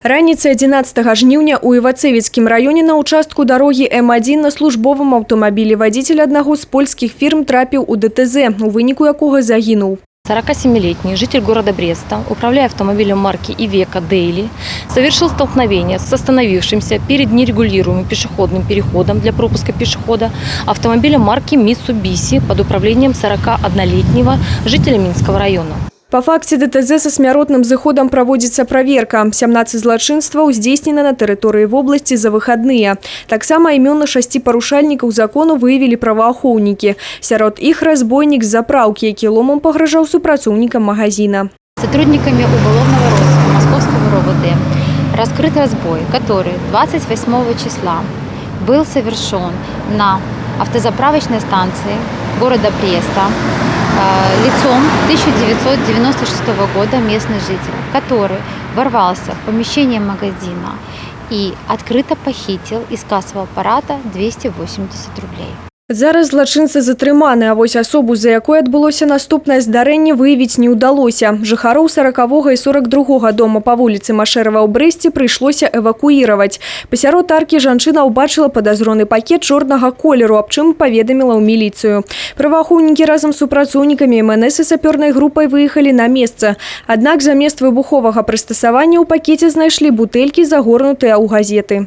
Раніцай 11 жніўня ў Івацэвіцкім раёне на участку дарогі М1 на службовым аўтамабілі вадзіцель аднаго з польскіх фірм трапіў у ДТЗ, у выніку якога загінуў. 47-летний житель города Бреста, управляя автомобилем марки Ивека Дейли, совершил столкновение с остановившимся перед нерегулируемым пешеходным переходом для пропуска пешехода автомобилем марки Mitsubishi под управлением 41-летнего жителя Минского района. По факце ДТЗ со смяротным зыходам праводзіцца праверка. 17 злачынстваў здзейснена на тэрыторыі вобласці за выхадныя. Таксама імёны 6 парушальнікаў закону выявілі праваахоўнікі. Сярод іх разбойнік з заправкі, які ломам пагражаў супрацоўнікам магазина. Сотрудниками уголовного розыска Московского РОВД раскрыт разбой, который 28 числа был совершен на автозаправочной станции города Бреста лицом 1996 года местный житель, который ворвался в помещение магазина и открыто похитил из кассового аппарата 280 рублей. Зараз злачынцы затрыманы, а вось асобу, за якой адбылося наступнае здарэнне, выявіць не ўдалося. Жыхароў 40-го і 42-го дома па вуліцы Машэрава ў Брэсце прыйшлося эвакуіраваць. Пасярод аркі жанчына ўбачыла падазроны пакет чорнага колеру, аб чым паведаміла ў міліцыю. Праваахоўнікі разам з супрацоўнікамі МНС і сапёрнай групай выехалі на месца. Аднак замест выбуховага прыстасавання ў пакеце знайшлі бутэлькі, загорнутыя ў газеты.